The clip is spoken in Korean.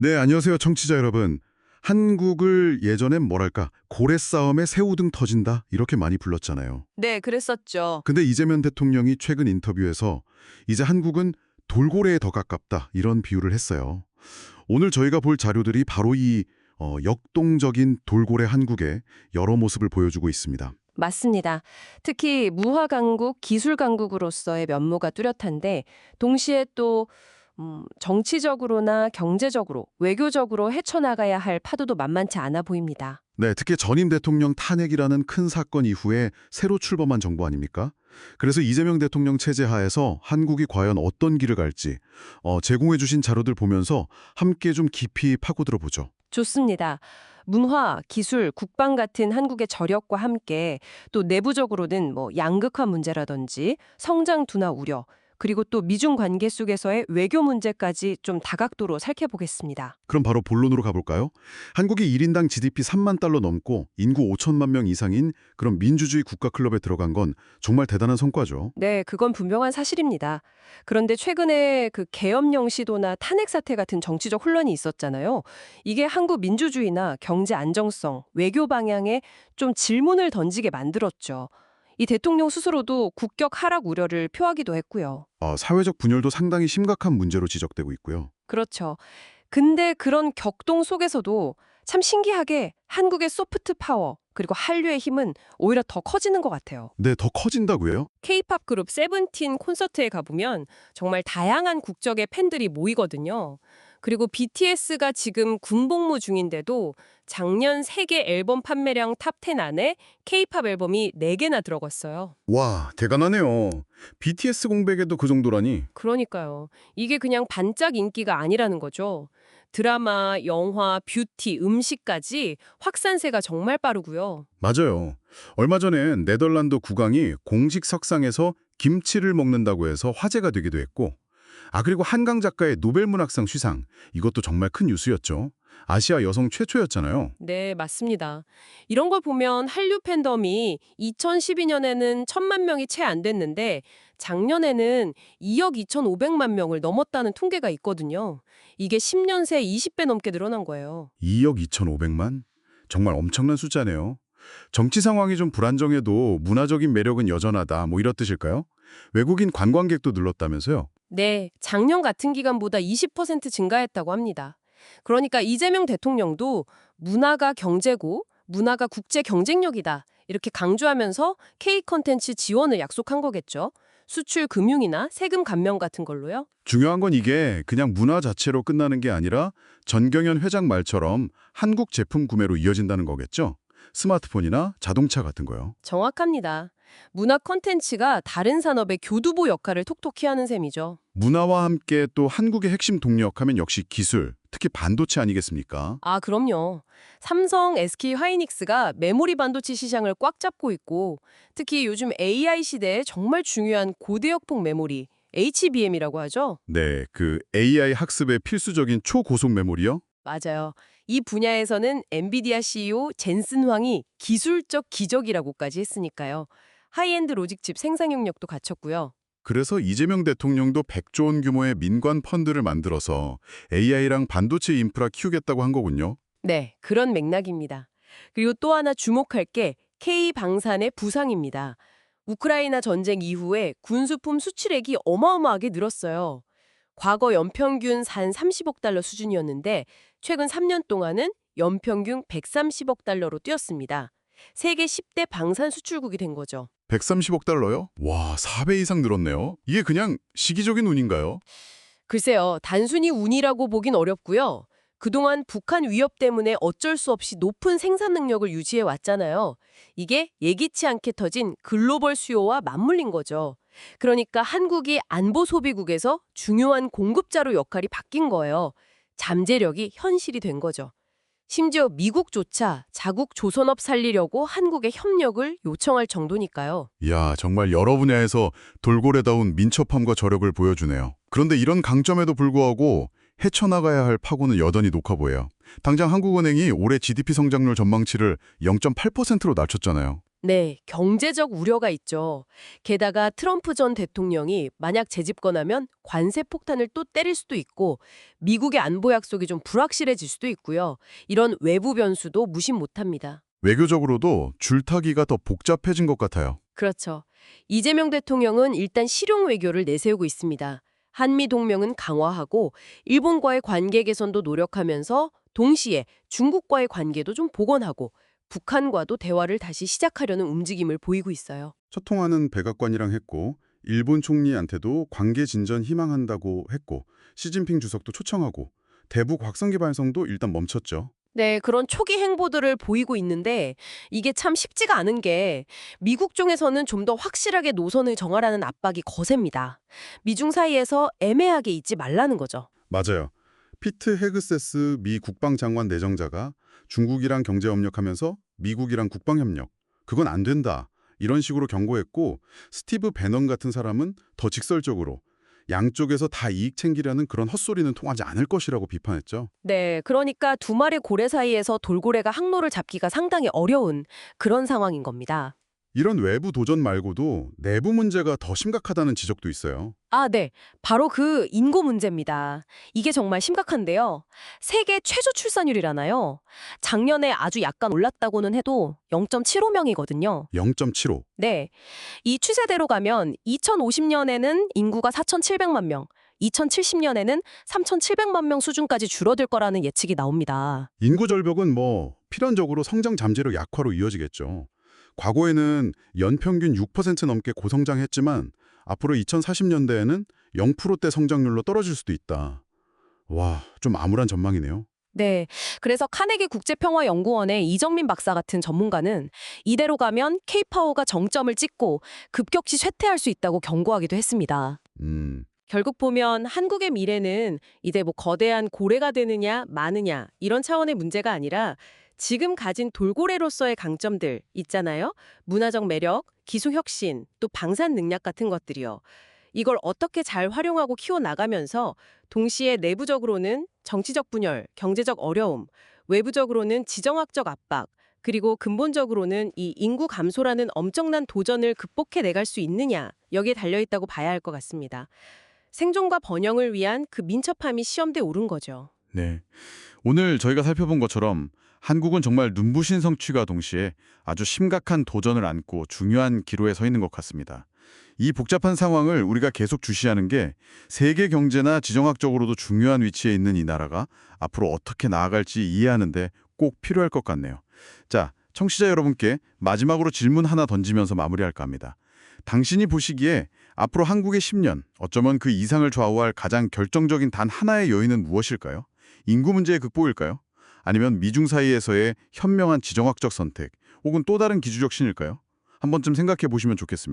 네, 안녕하세요, 청취자 여러분. 한국을 예전엔 뭐랄까, 고래 싸움에 새우등 터진다 이렇게 많이 불렀잖아요. 네, 그랬었죠. 근데 이재명 대통령이 최근 인터뷰에서 이제 한국은 돌고래에 더 가깝다 이런 비유를 했어요. 오늘 저희가 볼 자료들이 바로 이 역동적인 돌고래 한국의 여러 모습을 보여주고 있습니다. 맞습니다. 특히 무화 강국, 기술 강국으로서의 면모가 뚜렷한데 동시에 또 정치적으로나 경제적으로, 외교적으로 헤쳐나가야 할 파도도 만만치 않아 보입니다. 네, 특히 전임 대통령 탄핵이라는 큰 사건 이후에 새로 출범한 정부 아닙니까? 그래서 이재명 대통령 체제 하에서 한국이 과연 어떤 길을 갈지 제공해 주신 자료들 보면서 함께 좀 깊이 파고들어 보죠. 좋습니다. 문화, 기술, 국방 같은 한국의 저력과 함께 또 내부적으로는 양극화 문제라든지 성장 둔화 우려, 그리고 또 미중 관계 속에서의 외교 문제까지 좀 다각도로 살펴보겠습니다. 그럼 바로 본론으로 가볼까요? 한국이 1인당 GDP 3만 달러 넘고 인구 5천만 명 이상인 그런 민주주의 국가 클럽에 들어간 건 정말 대단한 성과죠. 네, 그건 분명한 사실입니다. 그런데 최근에 그 계엄령 시도나 탄핵 사태 같은 정치적 혼란이 있었잖아요. 이게 한국 민주주의나 경제 안정성, 외교 방향에 좀 질문을 던지게 만들었죠. 이 대통령 스스로도 국격 하락 우려를 표하기도 했고요. 사회적 분열도 상당히 심각한 문제로 지적되고 있고요. 그렇죠. 근데 그런 격동 속에서도 참 신기하게 한국의 소프트 파워, 그리고 한류의 힘은 오히려 더 커지는 것 같아요. 네, 더 커진다고요? K-팝 그룹 세븐틴 콘서트에 가보면 정말 다양한 국적의 팬들이 모이거든요. 그리고 BTS가 지금 군복무 중인데도 작년 세계 앨범 판매량 탑10 안에 K-팝 앨범이 4개나 들어갔어요. 와, 대단하네요. BTS 공백에도 그 정도라니. 그러니까요. 이게 그냥 반짝 인기가 아니라는 거죠. 드라마, 영화, 뷰티, 음식까지 확산세가 정말 빠르고요. 맞아요. 얼마 전엔 네덜란드 국왕이 공식 석상에서 김치를 먹는다고 해서 화제가 되기도 했고, 그리고 한강 작가의 노벨문학상 수상, 이것도 정말 큰 뉴스였죠. 아시아 여성 최초였잖아요. 네, 맞습니다. 이런 걸 보면 한류 팬덤이 2012년에는 1,000만 명이 채 안 됐는데 작년에는 2억 2,500만 명을 넘었다는 통계가 있거든요. 이게 10년 새 20배 넘게 늘어난 거예요. 2억 2,500만? 정말 엄청난 숫자네요. 정치 상황이 좀 불안정해도 문화적인 매력은 여전하다, 뭐 이런 뜻일까요? 외국인 관광객도 늘었다면서요? 네, 작년 같은 기간보다 20% 증가했다고 합니다. 그러니까 이재명 대통령도 문화가 경제고 문화가 국제 경쟁력이다. 이렇게 강조하면서 K 컨텐츠 지원을 약속한 거겠죠. 수출 금융이나 세금 감면 같은 걸로요. 중요한 건 이게 그냥 문화 자체로 끝나는 게 아니라 전경현 회장 말처럼 한국 제품 구매로 이어진다는 거겠죠? 스마트폰이나 자동차 같은 거요. 정확합니다. 문화 콘텐츠가 다른 산업의 교두보 역할을 톡톡히 하는 셈이죠. 문화와 함께 또 한국의 핵심 동력하면 역시 기술, 특히 반도체 아니겠습니까? 아, 그럼요. 삼성, SK 하이닉스가 메모리 반도체 시장을 꽉 잡고 있고 특히 요즘 AI 시대에 정말 중요한 고대역폭 메모리, HBM이라고 하죠. 네, 그 AI 학습에 필수적인 초고속 메모리요? 맞아요. 이 분야에서는 엔비디아 CEO 젠슨 황이 기술적 기적이라고까지 했으니까요. 하이엔드 로직칩 생산 능력도 갖췄고요. 그래서 이재명 대통령도 100조 원 규모의 민관 펀드를 만들어서 AI랑 반도체 인프라 키우겠다고 한 거군요. 네, 그런 맥락입니다. 그리고 또 하나 주목할 게 K방산의 부상입니다. 우크라이나 전쟁 이후에 군수품 수출액이 어마어마하게 늘었어요. 과거 연평균 한 30억 달러 수준이었는데 최근 3년 동안은 연평균 130억 달러로 뛰었습니다. 세계 10대 방산 수출국이 된 거죠. 130억 달러요? 와, 4배 이상 늘었네요. 이게 그냥 시기적인 운인가요? 글쎄요, 단순히 운이라고 보긴 어렵고요. 그동안 북한 위협 때문에 어쩔 수 없이 높은 생산 능력을 유지해 왔잖아요. 이게 예기치 않게 터진 글로벌 수요와 맞물린 거죠. 그러니까 한국이 안보 소비국에서 중요한 공급자로 역할이 바뀐 거예요. 잠재력이 현실이 된 거죠. 심지어 미국조차 자국 조선업 살리려고 한국의 협력을 요청할 정도니까요. 이야, 정말 여러 분야에서 돌고래다운 민첩함과 저력을 보여주네요. 그런데 이런 강점에도 불구하고 헤쳐나가야 할 파고는 여전히 녹아 보여요. 당장 한국은행이 올해 GDP 성장률 전망치를 0.8%로 낮췄잖아요. 네, 경제적 우려가 있죠. 게다가 트럼프 전 대통령이 만약 재집권하면 관세 폭탄을 또 때릴 수도 있고 미국의 안보 약속이 좀 불확실해질 수도 있고요. 이런 외부 변수도 무시 못합니다. 외교적으로도 줄타기가 더 복잡해진 것 같아요. 그렇죠. 이재명 대통령은 일단 실용 외교를 내세우고 있습니다. 한미 동맹은 강화하고 일본과의 관계 개선도 노력하면서 동시에 중국과의 관계도 좀 복원하고 북한과도 대화를 다시 시작하려는 움직임을 보이고 있어요. 첫 통화는 백악관이랑 했고 일본 총리한테도 관계 진전 희망한다고 했고 시진핑 주석도 초청하고 대북 확성기 발성도 일단 멈췄죠. 네, 그런 초기 행보들을 보이고 있는데 이게 참 쉽지가 않은 게 미국 쪽에서는 좀 더 확실하게 노선을 정하라는 압박이 거셉니다. 미중 사이에서 애매하게 있지 말라는 거죠. 맞아요. 피트 헤그세스 미 국방장관 내정자가 중국이랑 경제협력하면서 미국이랑 국방협력, 그건 안 된다. 이런 식으로 경고했고 스티브 배넌 같은 사람은 더 직설적으로 양쪽에서 다 이익 챙기려는 그런 헛소리는 통하지 않을 것이라고 비판했죠. 네, 그러니까 두 마리 고래 사이에서 돌고래가 항로를 잡기가 상당히 어려운 그런 상황인 겁니다. 이런 외부 도전 말고도 내부 문제가 더 심각하다는 지적도 있어요. 아, 네. 바로 그 인구 문제입니다. 이게 정말 심각한데요. 세계 최저 출산율이라나요? 작년에 아주 약간 올랐다고는 해도 0.75명이거든요. 0.75. 네. 이 추세대로 가면 2050년에는 인구가 4,700만 명, 2070년에는 3,700만 명 수준까지 줄어들 거라는 예측이 나옵니다. 인구 절벽은 필연적으로 성장 잠재력 약화로 이어지겠죠. 과거에는 연평균 6% 넘게 고성장했지만 앞으로 2040년대에는 0%대 성장률로 떨어질 수도 있다. 와, 좀 암울한 전망이네요. 네. 그래서 카네기 국제평화연구원의 이정민 박사 같은 전문가는 이대로 가면 K-파워가 정점을 찍고 급격히 쇠퇴할 수 있다고 경고하기도 했습니다. 결국 보면 한국의 미래는 이제 거대한 고래가 되느냐 마느냐 이런 차원의 문제가 아니라 지금 가진 돌고래로서의 강점들 있잖아요. 문화적 매력, 기술 혁신, 또 방산 능력 같은 것들이요. 이걸 어떻게 잘 활용하고 키워나가면서 동시에 내부적으로는 정치적 분열, 경제적 어려움, 외부적으로는 지정학적 압박, 그리고 근본적으로는 이 인구 감소라는 엄청난 도전을 극복해 내갈 수 있느냐 여기에 달려있다고 봐야 할 것 같습니다. 생존과 번영을 위한 그 민첩함이 시험대에 오른 거죠. 네. 오늘 저희가 살펴본 것처럼 한국은 정말 눈부신 성취와 동시에 아주 심각한 도전을 안고 중요한 기로에 서 있는 것 같습니다. 이 복잡한 상황을 우리가 계속 주시하는 게 세계 경제나 지정학적으로도 중요한 위치에 있는 이 나라가 앞으로 어떻게 나아갈지 이해하는 데 꼭 필요할 것 같네요. 자, 청취자 여러분께 마지막으로 질문 하나 던지면서 마무리할까 합니다. 당신이 보시기에 앞으로 한국의 10년, 어쩌면 그 이상을 좌우할 가장 결정적인 단 하나의 요인은 무엇일까요? 인구 문제의 극복일까요? 아니면 미중 사이에서의 현명한 지정학적 선택, 혹은 또 다른 기술적 신일까요? 한 번쯤 생각해 보시면 좋겠습니다.